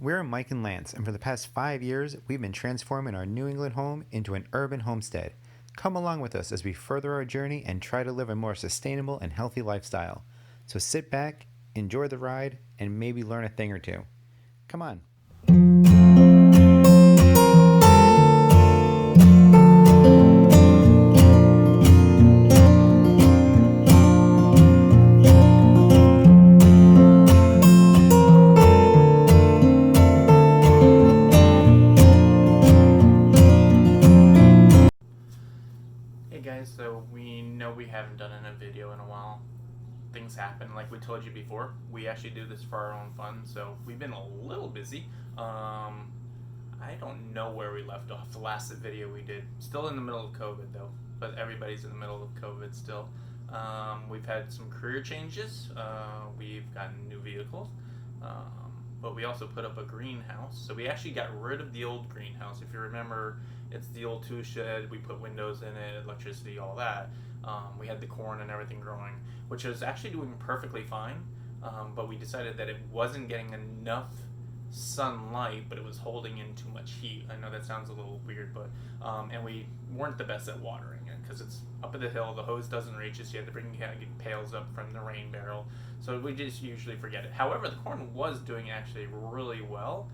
We're Mike and Lance, and for the past 5 years, we've been transforming our New England home into an urban homestead. Come along with us as we further our journey and try to live a more sustainable and healthy lifestyle. So sit back, enjoy the ride, and maybe learn a thing or two. Come on. Hey guys, so we know we haven't done a video in a while. Things happen, like we told you before. We actually do this for our own fun, so we've been a little busy. I don't know where we left off the last video we did. Still in the middle of COVID though, but everybody's in the middle of COVID still. We've had some career changes. We've gotten new vehicles. But we also put up a greenhouse. So we actually got rid of the old greenhouse. If you remember, it's the old tool shed. We put windows in it, electricity, all that. We had the corn and everything growing, which was actually doing perfectly fine. But we decided that it wasn't getting enough sunlight, but it was holding in too much heat. I know that sounds a little weird, but and we weren't the best at watering it because it's up at the hill. The hose doesn't reach us. You had to bring pails up from the rain barrel, so we just usually forget it. However, the corn was doing actually really well.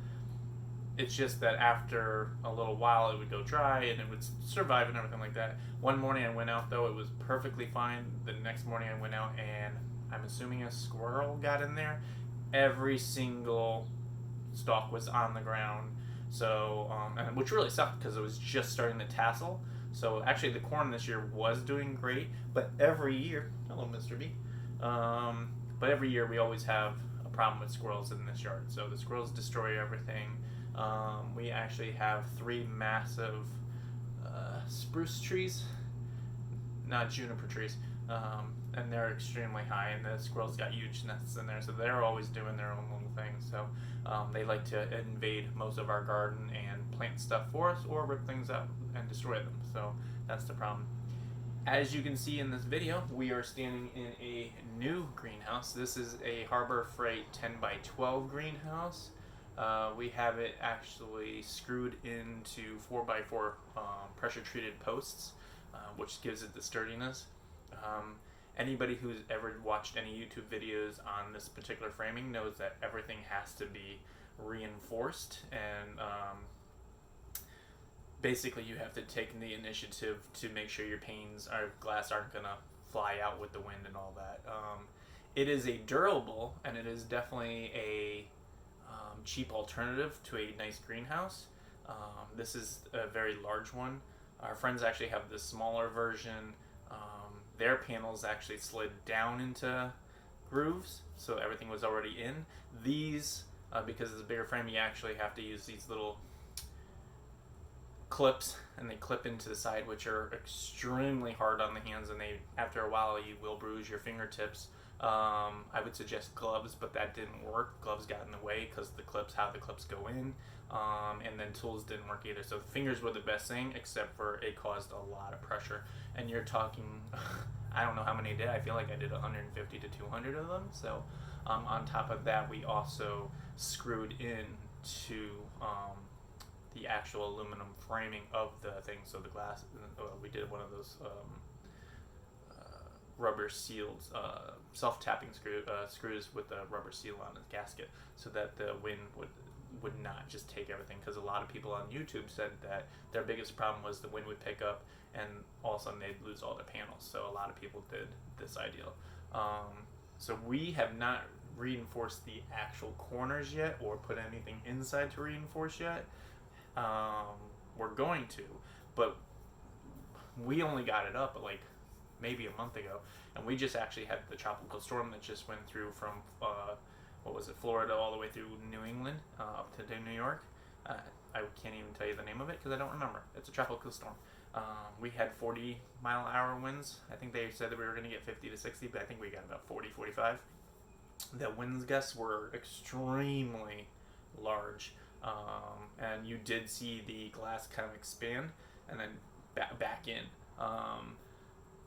It's just that after a little while it would go dry and it would survive and everything like that. One morning I went out though, it was perfectly fine. The next morning I went out and I'm assuming a squirrel got in there. Every single stalk was on the ground, so which really sucked because it was just starting to tassel. So actually the corn this year was doing great, but every year, hello Mr. B, but every year we always have a problem with squirrels in this yard. So the squirrels destroy everything. We actually have 3 massive spruce trees, not juniper trees, and they're extremely high, and the squirrels got huge nests in there, so they're always doing their own little thing. So they like to invade most of our garden and plant stuff for us or rip things up and destroy them. So that's the problem. As you can see in this video, we are standing in a new greenhouse. This is a Harbor Freight 10x12 greenhouse. We have it actually screwed into 4x4 pressure treated posts, which gives it the sturdiness. Anybody who's ever watched any YouTube videos on this particular framing knows that everything has to be reinforced, and basically you have to take the initiative to make sure your panes or glass aren't going to fly out with the wind and all that. It is a durable, and it is definitely a cheap alternative to a nice greenhouse. This is a very large one. Our friends actually have the smaller version. Their panels actually slid down into grooves, so everything was already in. These, because it's a bigger frame, you actually have to use these little clips, and they clip into the side, which are extremely hard on the hands, and they, after a while, you will bruise your fingertips. I would suggest gloves, but that didn't work. Gloves got in the way because how the clips go in, and then tools didn't work either. So the fingers were the best thing, except for it caused a lot of pressure. And you're talking, I don't know how many I did. I feel like I did 150 to 200 of them. So on top of that, we also screwed in to the actual aluminum framing of the thing. So the glass, we did one of those rubber sealed self-tapping screws with a rubber seal on the gasket, so that the wind would not just take everything, because a lot of people on YouTube said that their biggest problem was the wind would pick up and all of a sudden they'd lose all their panels. So a lot of people did this ideal. So we have not reinforced the actual corners yet or put anything inside to reinforce yet. We're going to, but we only got it up like maybe a month ago, and we just actually had the tropical storm that just went through from Florida all the way through New England up to New York. I can't even tell you the name of it because I don't remember. It's a tropical storm. We had 40-mile-an-hour winds. I think they said that we were going to get 50 to 60, but I think we got about 40, 45. The winds gusts were extremely large, and you did see the glass kind of expand and then back in.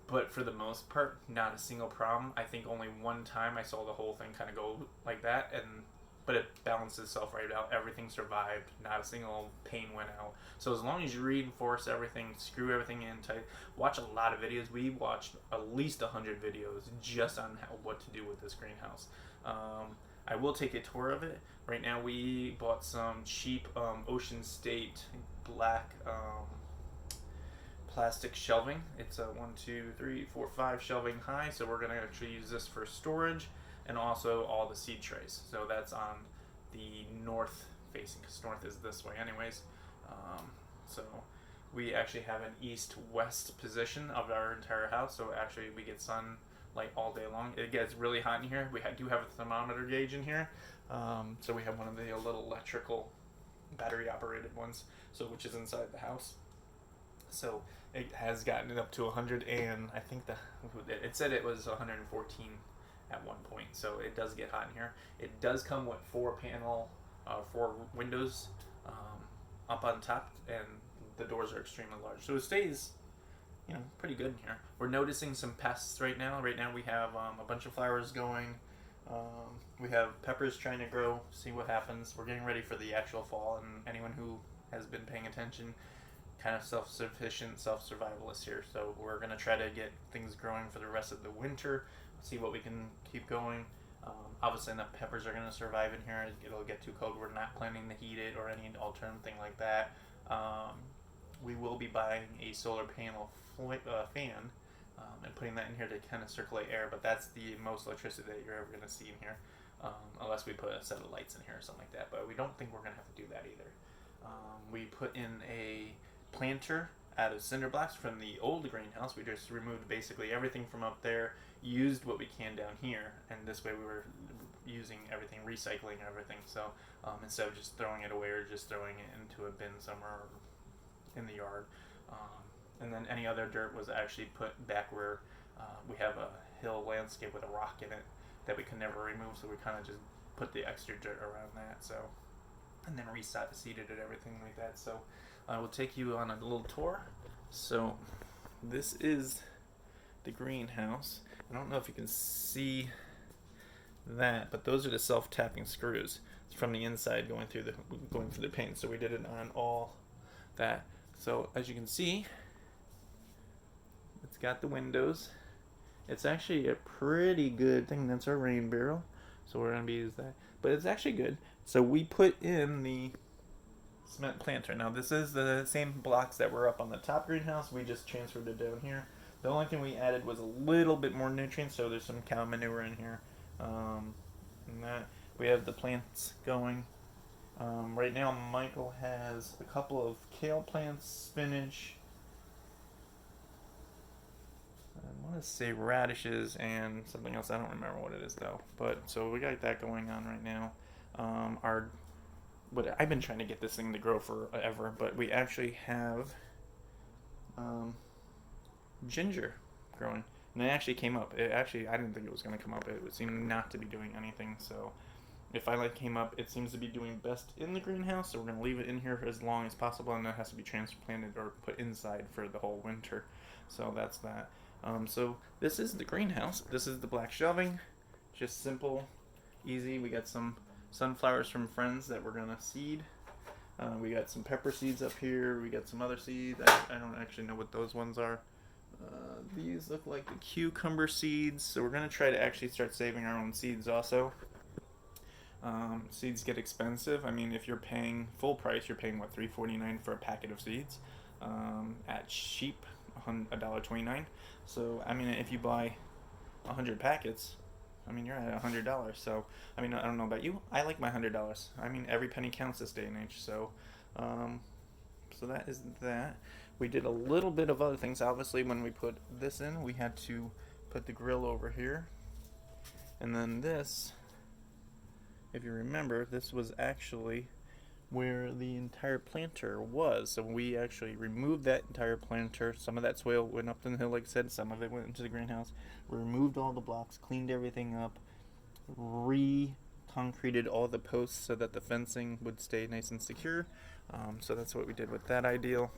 But for the most part, not a single problem. I think only one time I saw the whole thing kind of go like that, and but it balanced itself right out. Everything survived. Not a single pane went out. So as long as you reinforce everything, screw everything in tight, watch a lot of videos. We watched at least 100 videos just on what to do with this greenhouse. I will take a tour of it. Right now we bought some cheap Ocean State black plastic shelving. It's a 1, 2, 3, 4, 5 shelving high, so we're going to actually use this for storage and also all the seed trays. So that's on the north facing, because north is this way anyways. So we actually have an east-west position of our entire house, so actually we get sunlight all day long. It gets really hot in here. We do have a thermometer gauge in here, so we have one of the little electrical battery operated ones, so which is inside the house. So it has gotten it up to 100, and I think it said it was 114 at one point. So it does get hot in here. It does come with 4 windows up on top, and the doors are extremely large. So it stays, pretty good in here. We're noticing some pests right now. Right now we have a bunch of flowers going. We have peppers trying to grow, see what happens. We're getting ready for the actual fall, and anyone who has been paying attention, kind of self-sufficient, self-survivalist here. So we're going to try to get things growing for the rest of the winter, see what we can keep going. Obviously the peppers are going to survive in here. It'll get too cold. We're not planning to heat it or any alternative thing like that. We will be buying a solar panel fan and putting that in here to kind of circulate air, but that's the most electricity that you're ever going to see in here, unless we put a set of lights in here or something like that, but we don't think we're going to have to do that either. We put in a planter out of cinder blocks from the old greenhouse. We just removed basically everything from up there, used what we can down here, and this way we were using everything, recycling everything. So instead of just throwing it away or just throwing it into a bin somewhere in the yard, and then any other dirt was actually put back where we have a hill landscape with a rock in it that we could never remove, so we kind of just put the extra dirt around that. So, and then reseeded it, everything like that. So I will take you on a little tour. So this is the greenhouse. I don't know if you can see that, but those are the self-tapping screws. It's from the inside going through the paint. So we did it on all that. So as you can see, it's got the windows. It's actually a pretty good thing. That's our rain barrel, so we're gonna be using that. But it's actually good. So we put in the cement planter. Now this is the same blocks that were up on the top greenhouse. We just transferred it down here. The only thing we added was a little bit more nutrients, so there's some cow manure in here. And that we have the plants going. Right now Michael has a couple of kale plants, spinach, I want to say radishes, and something else. I don't remember what it is though. But so we got that going on right now. I've been trying to get this thing to grow forever, but we actually have ginger growing, and it actually came up. I didn't think it was going to come up. It seemed not to be doing anything. So it finally came up. It seems to be doing best in the greenhouse, so we're going to leave it in here for as long as possible, and it has to be transplanted or put inside for the whole winter. So that's that. So this is the greenhouse. This is the black shelving. Just simple, easy. We got some sunflowers from friends that we're going to seed. We got some pepper seeds up here. We got some other seeds. I don't actually know what those ones are. These look like the cucumber seeds. So we're going to try to actually start saving our own seeds also. Seeds get expensive. I mean, if you're paying full price, you're paying what, $3.49 for a packet of seeds. At cheap, $1.29. So I mean, if you buy 100 packets, I mean, you're at $100. So I mean, I don't know about you. I like my $100. I mean, every penny counts this day and age. So so that is that. We did a little bit of other things. Obviously, when we put this in, we had to put the grill over here, and then this, if you remember, this was actually where the entire planter was. So we actually removed that entire planter. Some of that soil went up the hill, like I said. Some of it went into the greenhouse. We removed all the blocks, cleaned everything up, re-concreted all the posts so that the fencing would stay nice and secure. So that's what we did with that ideal.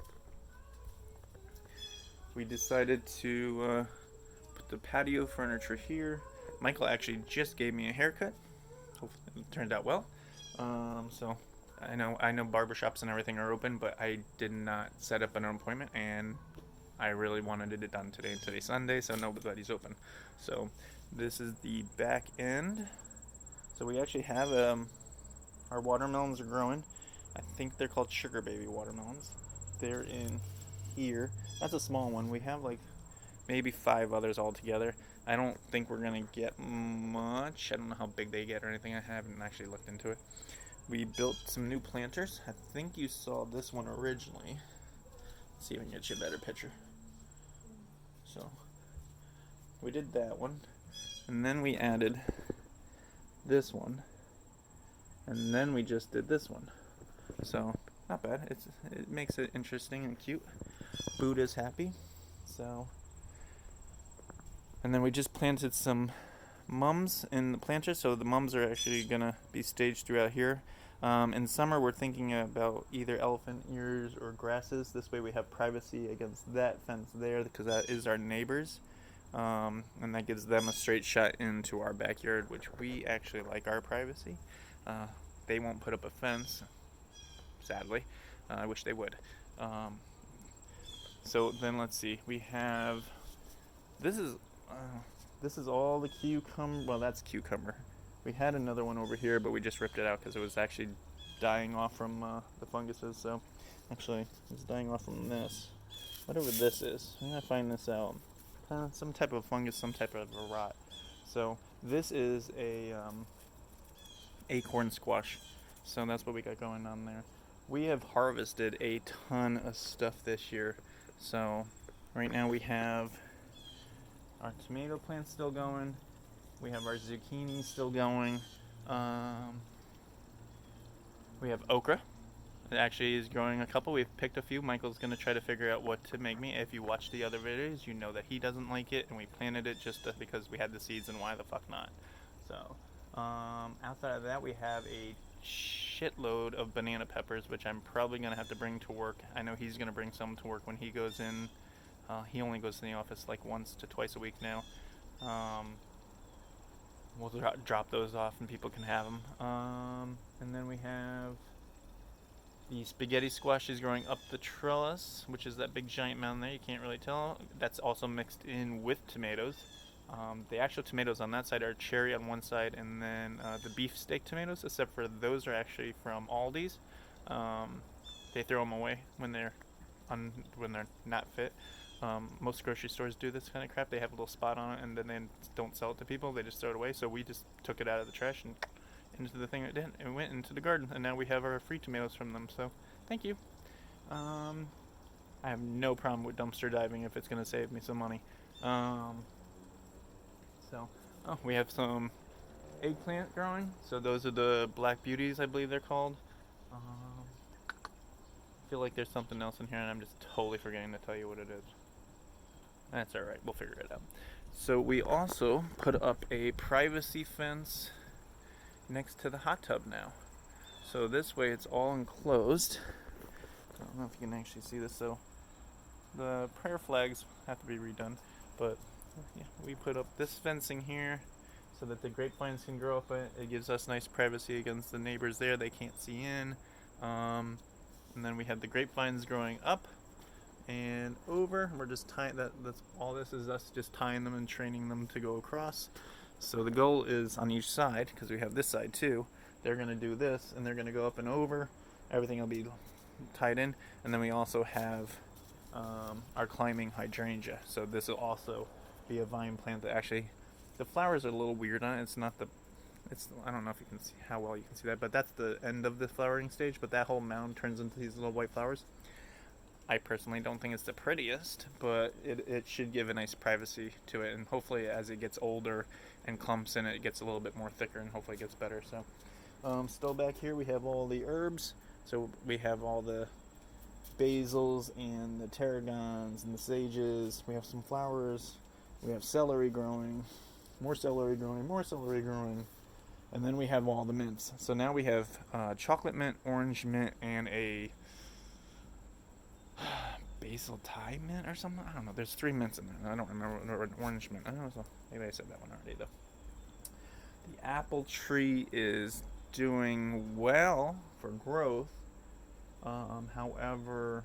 We decided to put the patio furniture here. Michael actually just gave me a haircut. Hopefully it turned out well. So I know barbershops and everything are open, but I did not set up an appointment, and I really wanted it done today. And today's Sunday, so nobody's open. So this is the back end. So we actually have our watermelons are growing. I think they're called sugar baby watermelons. They're in here. That's a small one. We have like maybe 5 others all together. I don't think we're gonna get much. I don't know how big they get or anything. I haven't actually looked into it. We built some new planters. I think you saw this one originally. Let's see if I can get you a better picture. So we did that one, and then we added this one, and then we just did this one. So not bad. It makes it interesting and cute. Buddha's happy. So, and then we just planted some mums in the planter, so the mums are actually gonna be staged throughout here. In summer, we're thinking about either elephant ears or grasses. This way, we have privacy against that fence there, because that is our neighbors, and that gives them a straight shot into our backyard, which we actually like our privacy. They won't put up a fence, sadly. I wish they would. So then let's see. We have this is all the cucumber. Well, that's cucumber. We had another one over here, but we just ripped it out because it was actually dying off from the funguses. So actually, it's dying off from this. Whatever this is, I'm gonna find this out. Some type of fungus, some type of a rot. So this is a acorn squash. So that's what we got going on there. We have harvested a ton of stuff this year. So right now we have our tomato plants still going. We have our zucchini still going. We have okra. It actually is growing a couple. We've picked a few. Michael's going to try to figure out what to make me. If you watch the other videos, you know that he doesn't like it, and we planted it just because we had the seeds, and why the fuck not? So, outside of that, we have a shitload of banana peppers, which I'm probably going to have to bring to work. I know he's going to bring some to work when he goes in. He only goes to the office like once to twice a week now. We'll drop those off and people can have them. And then we have the spaghetti squash is growing up the trellis, which is that big giant mound there. You can't really tell. That's also mixed in with tomatoes. The actual tomatoes on that side are cherry on one side, and then the beefsteak tomatoes, except for those are actually from Aldi's. They throw them away when they're not fit. Most grocery stores do this kind of crap. They have a little spot on it, and then they don't sell it to people. They just throw it away. So we just took it out of the trash and into the thing it didn't. It went into the garden, and now we have our free tomatoes from them. So thank you. I have no problem with dumpster diving if it's going to save me some money. We have some eggplant growing. So those are the black beauties, I believe they're called. I feel like there's something else in here, and I'm just totally forgetting to tell you what it is. That's alright, we'll figure it out. So we also put up a privacy fence next to the hot tub now. So this way it's all enclosed. I don't know if you can actually see this. So the prayer flags have to be redone, but yeah, we put up this fencing here so that the grapevines can grow up it. It gives us nice privacy against the neighbors there. They can't see in. And then we have the grapevines growing up and over. We're just tying that's all this is, us just tying them and training them to go across. So the goal is on each side, because we have this side too, they're going to do this and they're going to go up and over. Everything will be tied in. And then we also have our climbing hydrangea. So this will also be a vine plant that actually, the flowers are a little weird on it. I don't know if you can see how well you can see that, but that's the end of the flowering stage. But that whole mound turns into these little white flowers. I personally don't think it's the prettiest, but it should give a nice privacy to it, and hopefully as it gets older and clumps in it gets a little bit more thicker, and hopefully it gets better. So still back here we have all the herbs. So we have all the basils and the tarragons and the sages. We have some flowers. We have celery growing, more celery growing, more celery growing. And then we have all the mints. So now we have chocolate mint, orange mint, and a basil Thai mint or something. I don't know. There's 3 mints in there. I don't remember. Or an orange mint. I don't know. Maybe I said that one already though. The apple tree is doing well for growth. However,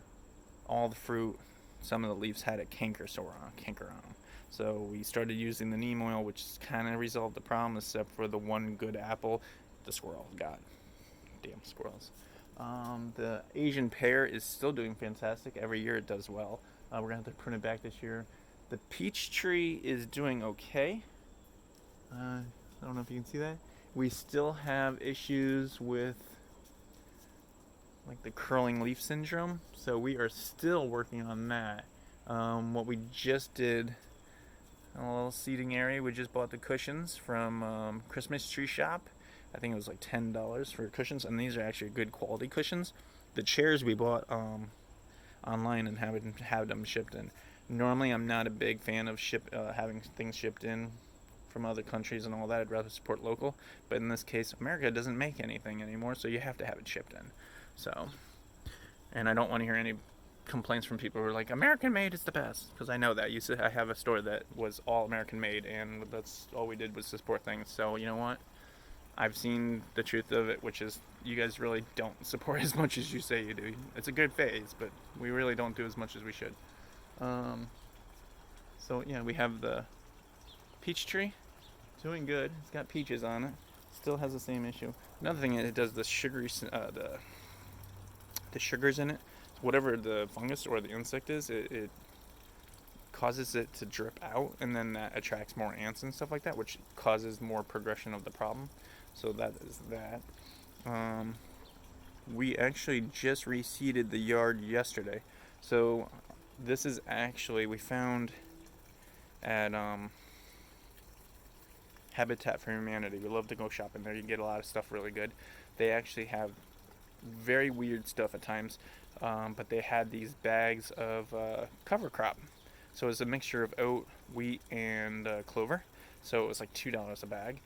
all the fruit, some of the leaves had a canker on them. So we started using the neem oil, which kind of resolved the problem, except for the one good apple the squirrel got. Damn squirrels. The Asian pear is still doing fantastic. Every year it does well. We're gonna have to prune it back this year. The peach tree is doing okay. I don't know if you can see that. We still have issues with like the curling leaf syndrome, so we are still working on that. What we just did, a little seating area, we just bought the cushions from Christmas Tree Shop. I think it was like $10 for cushions, and these are actually good quality cushions. The chairs we bought online and have them shipped in. Normally, I'm not a big fan of having things shipped in from other countries and all that. I'd rather support local. But in this case, America doesn't make anything anymore, so you have to have it shipped in. So, and I don't want to hear any complaints from people who are like, American made is the best, because I know that. I have a store that was all American made, and that's all we did was support things. So you know what? I've seen the truth of it, which is you guys really don't support as much as you say you do. It's a good phase, but we really don't do as much as we should. So yeah, we have the peach tree, doing good. It's got peaches on it. Still has the same issue. Another thing, it does the sugary, the sugars in it. Whatever the fungus or the insect is, it causes it to drip out, and then that attracts more ants and stuff like that, which causes more progression of the problem. So that is that. We actually just reseeded the yard yesterday. So this is actually, we found at Habitat for Humanity. We love to go shopping there. You can get a lot of stuff really good. They actually have very weird stuff at times, but they had these bags of cover crop. So it was a mixture of oat, wheat, and clover. So it was like $2 a bag.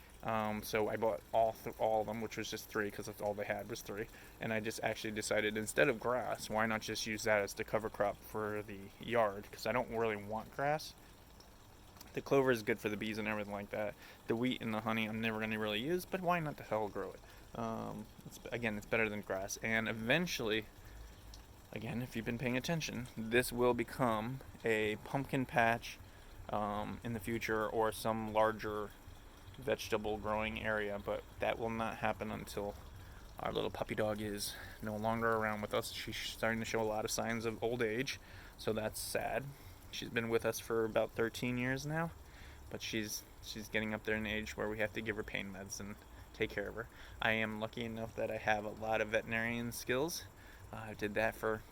So I bought all of them, which was just 3 because that's all they had was 3. And I just actually decided, instead of grass, why not just use that as the cover crop for the yard? Because I don't really want grass. The clover is good for the bees and everything like that. The wheat and the honey I'm never going to really use, but why not the hell grow it? It's better than grass. And eventually, again, if you've been paying attention, this will become a pumpkin patch in the future, or some larger vegetable growing area, but that will not happen until our little puppy dog is no longer around with us. She's starting to show a lot of signs of old age, so that's sad. She's been with us for about 13 years now, but she's getting up there in age where we have to give her pain meds and take care of her. I am lucky enough that I have a lot of veterinarian skills. I did that for,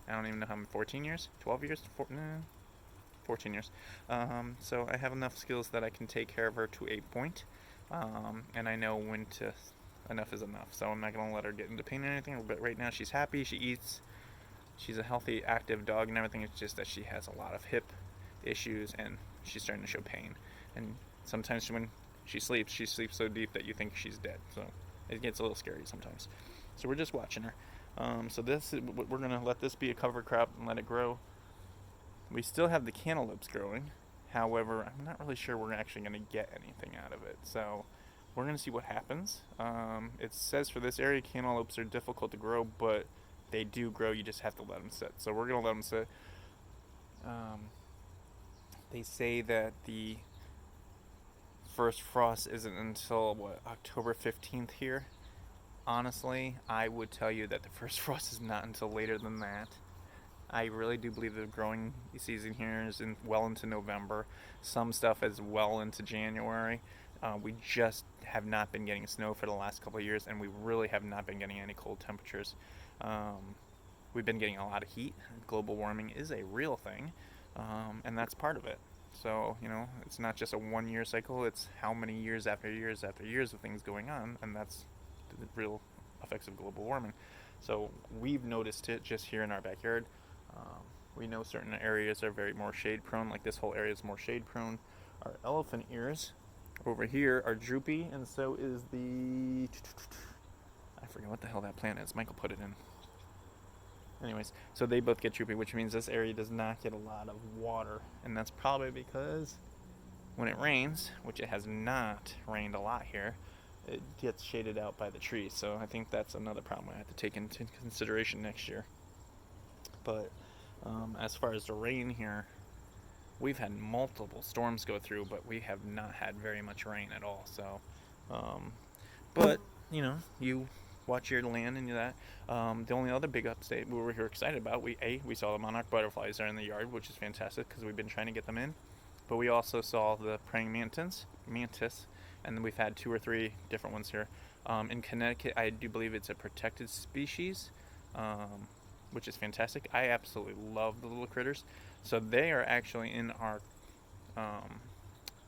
I don't even know how many, 14 years? 12 years? 14 years. So I have enough skills that I can take care of her to a point, and I know when to, enough is enough. So I'm not going to let her get into pain or anything, but right now she's happy, she eats, she's a healthy, active dog and everything. It's just that she has a lot of hip issues, and she's starting to show pain. And sometimes when she sleeps so deep that you think she's dead. So it gets a little scary sometimes. So we're just watching her. So we're going to let this be a cover crop and let it grow. We still have the cantaloupes growing. However, I'm not really sure we're actually going to get anything out of it. So we're going to see what happens. It says for this area, cantaloupes are difficult to grow, but they do grow. You just have to let them sit. So we're going to let them sit. They say that the first frost isn't until, October 15th here. Honestly, I would tell you that the first frost is not until later than that. I really do believe the growing season here is well into November. Some stuff is well into January. We just have not been getting snow for the last couple of years, and we really have not been getting any cold temperatures. We've been getting a lot of heat. Global warming is a real thing, and that's part of it. So, it's not just a 1-year cycle, it's how many years after years after years of things going on, and that's the real effects of global warming. So we've noticed it just here in our backyard. We know certain areas are more shade prone, like this whole area is more shade prone. Our elephant ears over here are droopy, and so is I forget what the hell that plant is. Michael put it in. Anyways, so they both get droopy, which means this area does not get a lot of water, and that's probably because when it rains, which it has not rained a lot here, it gets shaded out by the trees. So I think that's another problem I have to take into consideration next year. But as far as the rain here, we've had multiple storms go through, but we have not had very much rain at all. So, but you watch your land and that. The only other big update we were here excited about, we saw the monarch butterflies there in the yard, which is fantastic because we've been trying to get them in. But we also saw the praying mantis, and then we've had 2 or 3 different ones here. In Connecticut, I do believe it's a protected species, which is fantastic. I absolutely love the little critters. So they are actually in our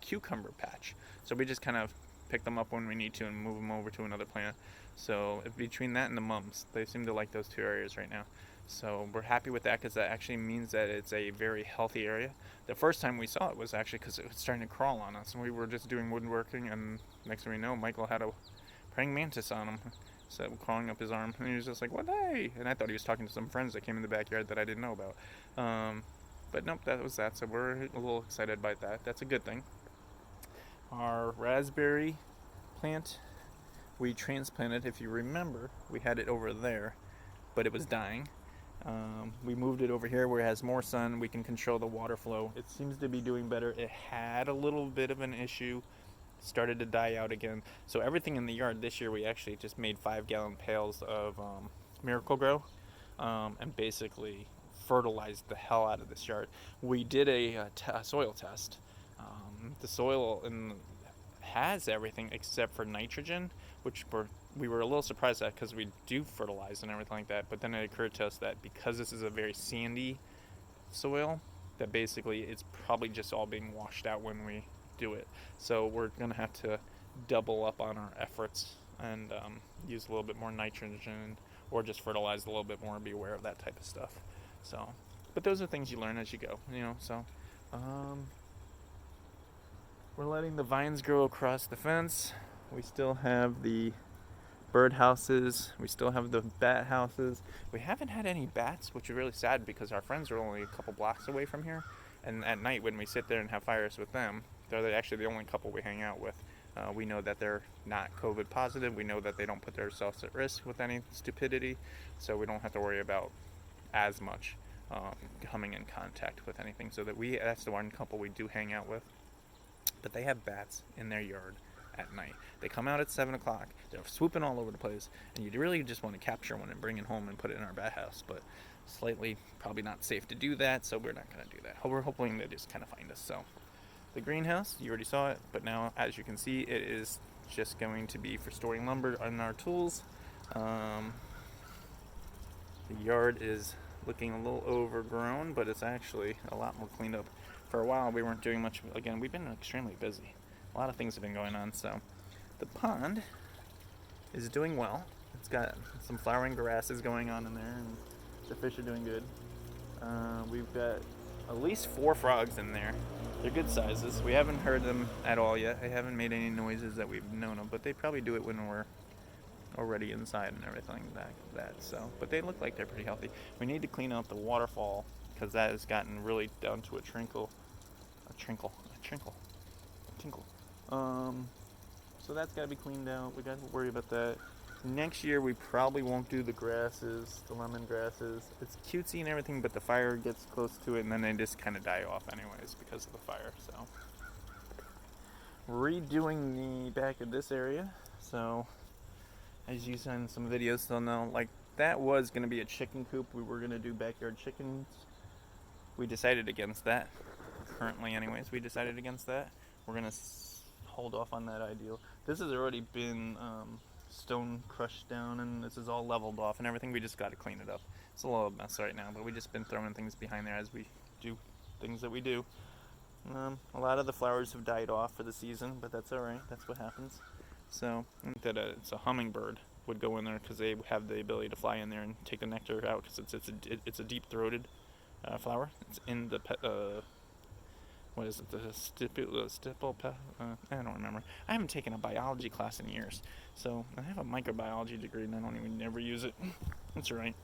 cucumber patch. So we just kind of pick them up when we need to and move them over to another plant. So between that and the mums, they seem to like those 2 areas right now. So we're happy with that because that actually means that it's a very healthy area. The first time we saw it was actually because it was starting to crawl on us, and we were just doing woodworking, and next thing we know, Michael had a praying mantis on him, so crawling up his arm, and he was just like, "What, hey?" And I thought he was talking to some friends that came in the backyard that I didn't know about. But nope, that was that. So we're a little excited about that. That's a good thing. Our raspberry plant, we transplanted. If you remember, we had it over there, but it was dying. We moved it over here where it has more sun. We can control the water flow. It seems to be doing better. It had a little bit of an issue, started to die out again. So everything in the yard this year, we actually just made 5-gallon pails of Miracle-Gro, and basically fertilized the hell out of this yard. We did a soil test. The soil has everything except for nitrogen, which we were a little surprised at because we do fertilize and everything like that. But then it occurred to us that because this is a very sandy soil, that basically it's probably just all being washed out when we do it. So we're gonna have to double up on our efforts and use a little bit more nitrogen, or just fertilize a little bit more and be aware of that type of stuff. So, but those are things you learn as you go, So, we're letting the vines grow across the fence. We still have the bird houses. We still have the bat houses. We haven't had any bats, which is really sad because our friends are only a couple blocks away from here. And at night, when we sit there and have fires with them, they're actually the only couple we hang out with. We know that they're not COVID positive. We know that they don't put themselves at risk with any stupidity, so we don't have to worry about as much coming in contact with anything. So that's the one couple we do hang out with. But they have bats in their yard at night. They come out at 7 o'clock. They're swooping all over the place, and you really just want to capture one and bring it home and put it in our bat house. But slightly probably not safe to do that, so we're not going to do that. We're hoping they just kind of find us. So the greenhouse, you already saw it, but now as you can see, it is just going to be for storing lumber and our tools. The yard is looking a little overgrown, but it's actually a lot more cleaned up. For a while, we weren't doing much. Again, we've been extremely busy. A lot of things have been going on. So the pond is doing well. It's got some flowering grasses going on in there, and the fish are doing good. We've got at least 4 frogs in there. They're good sizes. We haven't heard them at all yet. They haven't made any noises that we've known of, but they probably do it when we're already inside and everything like that. So, but they look like they're pretty healthy. We need to clean out the waterfall because that has gotten really down to a trinkle. So that's got to be cleaned out. We got to worry about that. Next year we probably won't do the grasses, the lemon grasses. It's cutesy and everything, but the fire gets close to it and then they just kind of die off anyways because of the fire. So redoing the back of this area. So as you saw in some videos, they'll know, like, that was going to be a chicken coop. We were going to do backyard chickens. We decided against that. Currently anyways, we decided against that. We're going to hold off on that ideal. This has already been stone crushed down, and this is all leveled off and everything. We just got to clean it up. It's a little mess right now, but we just been throwing things behind there as we do things that we do. A lot of the flowers have died off for the season, but that's alright. That's what happens. So I think that it's a hummingbird would go in there because they have the ability to fly in there and take the nectar out because it's a deep-throated flower. It's in the what is it? The stipple? I don't remember. I haven't taken a biology class in years, so I have a microbiology degree and I don't even never use it. That's alright.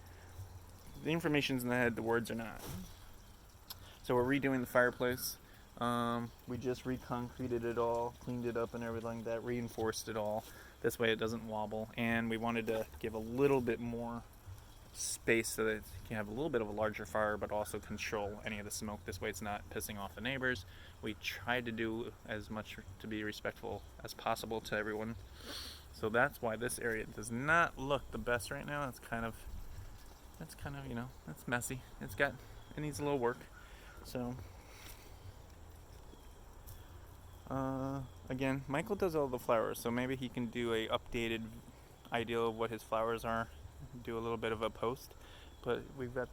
The information's in the head, the words are not. So we're redoing the fireplace. We just reconcreted it all, cleaned it up and everything like that, reinforced it all. This way it doesn't wobble, and we wanted to give a little bit more space so that you can have a little bit of a larger fire but also control any of the smoke. This way it's not pissing off the neighbors. We tried to do as much to be respectful as possible to everyone. So that's why this area does not look the best right now. It's kind of, you know, it's messy. It needs a little work. So again, Michael does all the flowers, so maybe he can do a updated idea of what his flowers are, do a little bit of a post. But we've got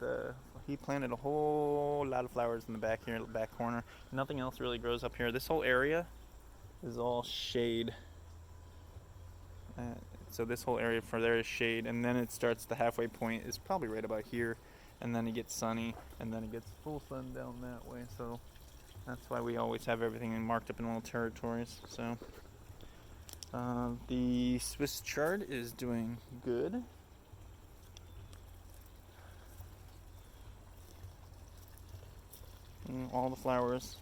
he planted a whole lot of flowers in the back here, back corner. Nothing else really grows up here. This whole area is all shade. So this whole area for there is shade, and then it starts, the halfway point is probably right about here, and then it gets sunny, and then it gets full sun down that way. So that's why we always have everything marked up in little territories. So the Swiss chard is doing good. All the flowers,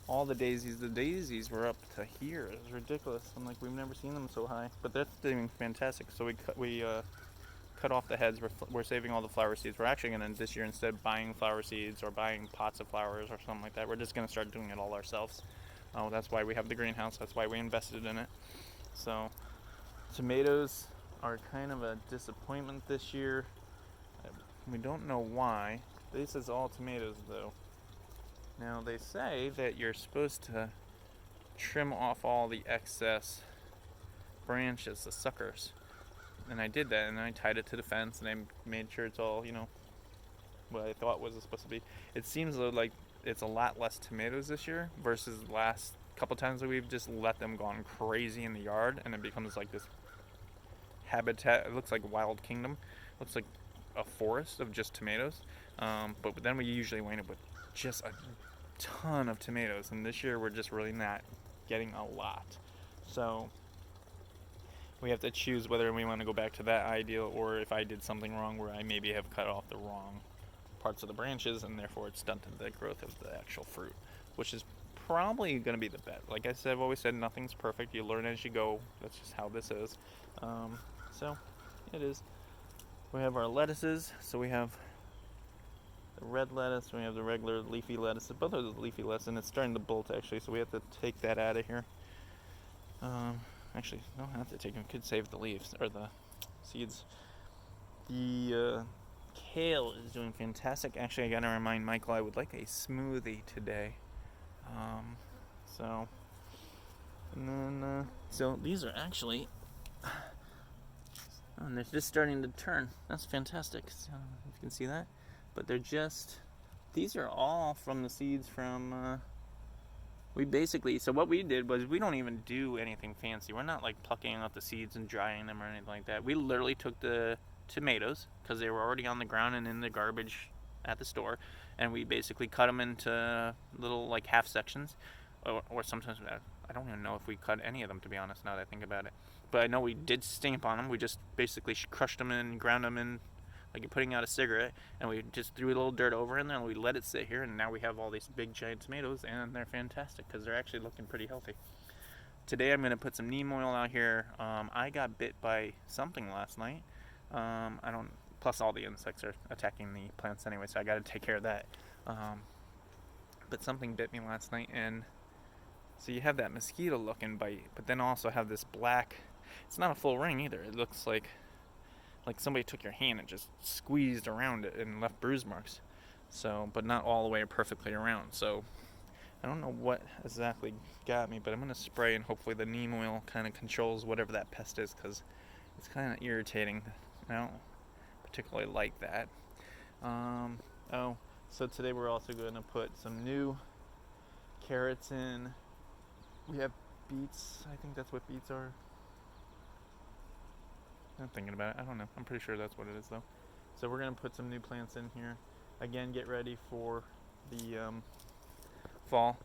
all the daisies were up to here. It was ridiculous. I'm like, we've never seen them so high, but that's doing fantastic. So we cut off the heads. We're saving all the flower seeds. We're actually going to, this year, instead of buying flower seeds or buying pots of flowers or something like that, we're just going to start doing it all ourselves. That's why we have the greenhouse. That's why we invested in it. So tomatoes are kind of a disappointment this year. We don't know why. This is all tomatoes though. Now they say that you're supposed to trim off all the excess branches, the suckers. And I did that, and I tied it to the fence, and I made sure it's all, you know, what I thought was supposed to be. It seems like it's a lot less tomatoes this year versus the last couple times that we've just let them gone crazy in the yard, and it becomes like this habitat. It looks like Wild Kingdom. It looks like a forest of just tomatoes. But then we usually wind up with just a ton of tomatoes, and this year we're just really not getting a lot. So we have to choose whether we want to go back to that ideal, or if I did something wrong where I maybe have cut off the wrong parts of the branches and therefore it stunted the growth of the actual fruit, which is probably going to be the bet. Like I said, I've always said, nothing's perfect. You learn as you go. That's just how this is. So it is. We have our lettuces. So we have the red lettuce, we have the regular leafy lettuce. Both are the leafy lettuce, and it's starting to bolt actually, so we have to take that out of here. Actually, don't have to take them. Could save the leaves or the seeds. The kale is doing fantastic. Actually, I gotta remind Michael I would like a smoothie today. And then so these are actually, and they're just starting to turn. That's fantastic. So, if you can see that. But these are all from the seeds from, so what we did was, we don't even do anything fancy. We're not like plucking out the seeds and drying them or anything like that. We literally took the tomatoes, because they were already on the ground and in the garbage at the store, and we basically cut them into little like half sections, or sometimes, I don't even know if we cut any of them, to be honest, now that I think about it. But I know we did stamp on them. We just basically crushed them and ground them in, like you're putting out a cigarette, and we just threw a little dirt over in there, and we let it sit here, and now we have all these big giant tomatoes, and they're fantastic because they're actually looking pretty healthy. Today I'm going to put some neem oil out here. I got bit by something last night. Plus all the insects are attacking the plants anyway, so I got to take care of that. But something bit me last night, and so you have that mosquito looking bite, but then also have this black, it's not a full ring either. It looks like somebody took your hand and just squeezed around it and left bruise marks. So, but not all the way perfectly around. So I don't know what exactly got me, but I'm going to spray, and hopefully the neem oil kind of controls whatever that pest is, because it's kind of irritating. I don't particularly like that. So today we're also going to put some new carrots in. We have beets. I think that's what beets are. I'm thinking about it. I don't know. I'm pretty sure that's what it is, though. So we're going to put some new plants in here. Again, get ready for the fall.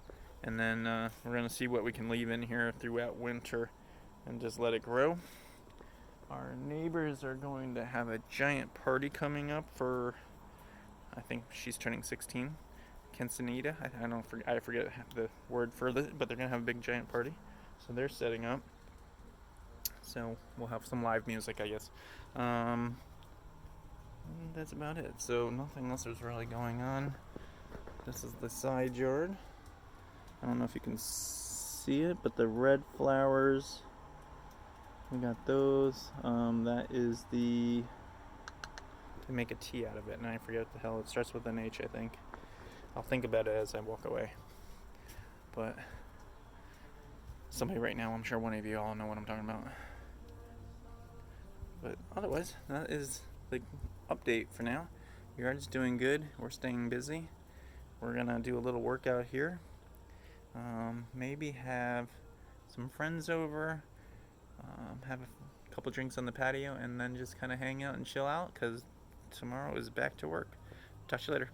And then we're going to see what we can leave in here throughout winter and just let it grow. Our neighbors are going to have a giant party coming up for, I think she's turning 16. Quinceanera. I forget the word for it, but they're going to have a big giant party. So they're setting up. So we'll have some live music, I guess. Um, that's about it. So nothing else is really going on. This is the side yard. I don't know if you can see it, but the red flowers, we got those. That is the, to make a T out of it, and I forget what the hell, it starts with an H, I think. I'll think about it as I walk away. But somebody right now, I'm sure one of you all know what I'm talking about. But otherwise, that is the update for now. Yard's doing good. We're staying busy. We're gonna do a little workout here. Maybe have some friends over. Have a couple drinks on the patio, and then just kind of hang out and chill out. Cause tomorrow is back to work. Talk to you later.